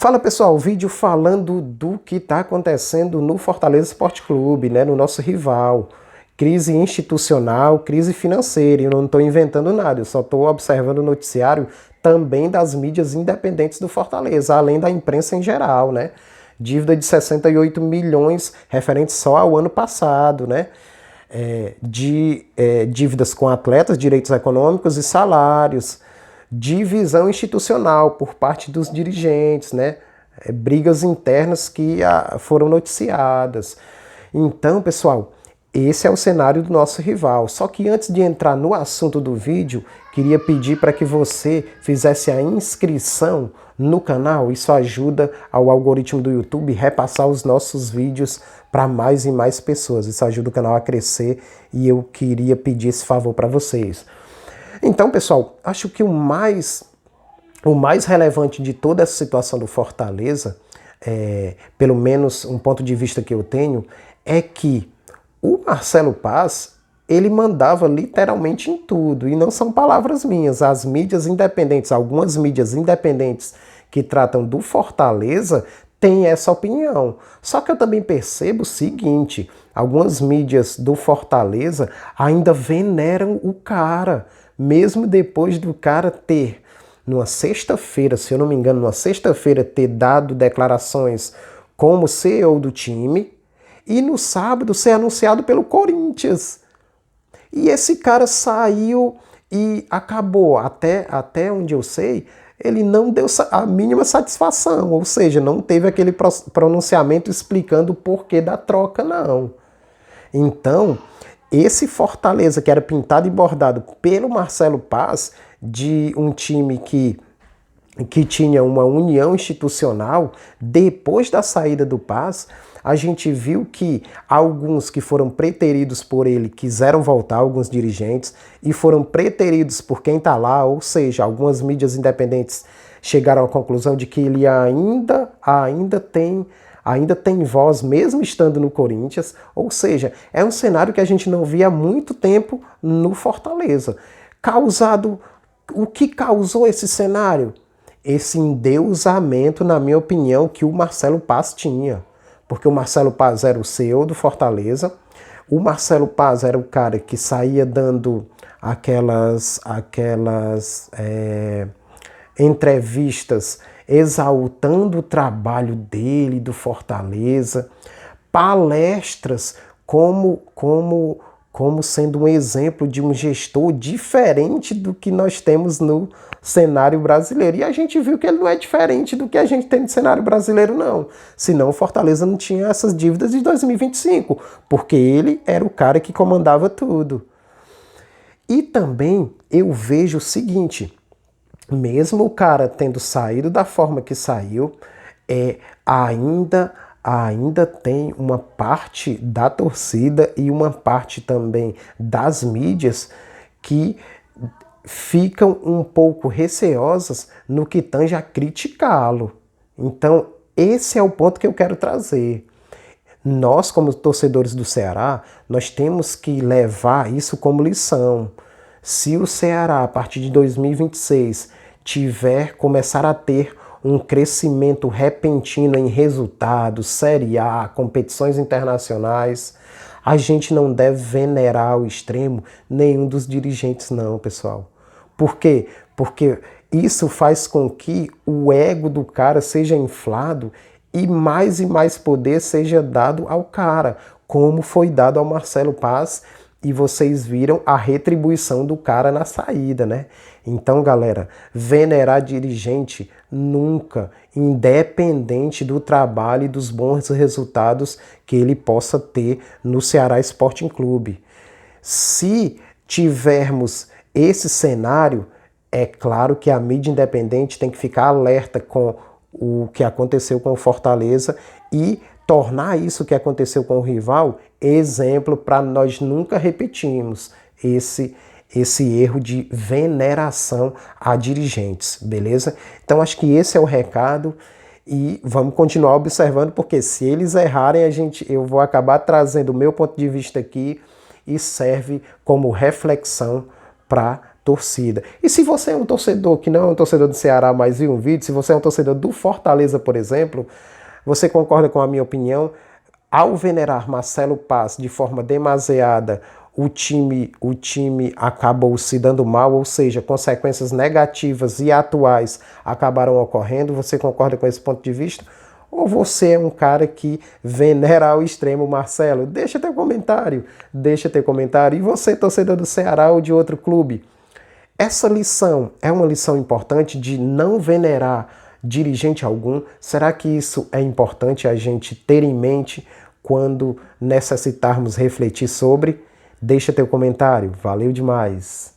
Fala pessoal, vídeo falando do que está acontecendo no Fortaleza Esporte Clube, né, no nosso rival. Crise institucional, crise financeira, eu não estou inventando nada, eu só estou observando o noticiário também das mídias independentes do Fortaleza, além da imprensa em geral, né? Dívida de 68 milhões referente só ao ano passado, né? Dívidas com atletas, direitos econômicos e salários, divisão institucional por parte dos dirigentes, né? Brigas internas que foram noticiadas. Então, pessoal, esse é o cenário do nosso rival. Só que antes de entrar no assunto do vídeo, queria pedir para que você fizesse a inscrição no canal. Isso ajuda ao algoritmo do YouTube repassar os nossos vídeos para mais e mais pessoas. Isso ajuda o canal a crescer e eu queria pedir esse favor para vocês. Então, pessoal, acho que o mais relevante de toda essa situação do Fortaleza, pelo menos um ponto de vista que eu tenho, é que o Marcelo Paz, ele mandava literalmente em tudo, e não são palavras minhas. As mídias independentes, algumas mídias independentes que tratam do Fortaleza, têm essa opinião. Só que eu também percebo o seguinte, algumas mídias do Fortaleza ainda veneram o cara, mesmo depois do cara ter, numa sexta-feira, se eu não me engano, numa sexta-feira ter dado declarações como CEO do time, e no sábado ser anunciado pelo Corinthians. E esse cara saiu e acabou. Até onde eu sei, ele não deu a mínima satisfação. Ou seja, não teve aquele pronunciamento explicando o porquê da troca, não. Então, esse Fortaleza que era pintado e bordado pelo Marcelo Paz, de um time que tinha uma união institucional, depois da saída do Paz, a gente viu que alguns que foram preteridos por ele quiseram voltar, alguns dirigentes, e foram preteridos por quem está lá, ou seja, algumas mídias independentes chegaram à conclusão de que ele ainda tem voz, mesmo estando no Corinthians, ou seja, é um cenário que a gente não via há muito tempo no Fortaleza. O que causou esse cenário? Esse endeusamento, na minha opinião, que o Marcelo Paz tinha. Porque o Marcelo Paz era o CEO do Fortaleza, o Marcelo Paz era o cara que saía dando aquelas entrevistas exaltando o trabalho dele, do Fortaleza, palestras como sendo um exemplo de um gestor diferente do que nós temos no cenário brasileiro. E a gente viu que ele não é diferente do que a gente tem no cenário brasileiro, não. Senão o Fortaleza não tinha essas dívidas de 2025, porque ele era o cara que comandava tudo. E também eu vejo o seguinte, mesmo o cara tendo saído da forma que saiu, ainda tem uma parte da torcida e uma parte também das mídias que ficam um pouco receosas no que tange a criticá-lo. Então, esse é o ponto que eu quero trazer. Nós, como torcedores do Ceará, nós temos que levar isso como lição. Se o Ceará, a partir de 2026, começar a ter um crescimento repentino em resultados, Série A, competições internacionais, a gente não deve venerar ao extremo nenhum dos dirigentes, não, pessoal. Por quê? Porque isso faz com que o ego do cara seja inflado e mais poder seja dado ao cara, como foi dado ao Marcelo Paz, e vocês viram a retribuição do cara na saída, né? Então, galera, venerar dirigente nunca, independente do trabalho e dos bons resultados que ele possa ter no Ceará Sporting Clube. Se tivermos esse cenário, é claro que a mídia independente tem que ficar alerta com o que aconteceu com o Fortaleza e tornar isso que aconteceu com o rival exemplo para nós nunca repetirmos esse erro de veneração a dirigentes, beleza? Então acho que esse é o recado e vamos continuar observando, porque se eles errarem, eu vou acabar trazendo o meu ponto de vista aqui e serve como reflexão para torcida. E se você é um torcedor que não é um torcedor do Ceará, mas viu um vídeo, se você é um torcedor do Fortaleza, por exemplo, você concorda com a minha opinião? Ao venerar Marcelo Paz de forma demasiada, o time acabou se dando mal, ou seja, consequências negativas e atuais acabaram ocorrendo. Você concorda com esse ponto de vista? Ou você é um cara que venera ao extremo Marcelo? Deixa teu comentário, deixa teu comentário. E você, torcedor do Ceará ou de outro clube? Essa lição é uma lição importante de não venerar dirigente algum. Será que isso é importante a gente ter em mente quando necessitarmos refletir sobre? Deixa teu comentário. Valeu demais!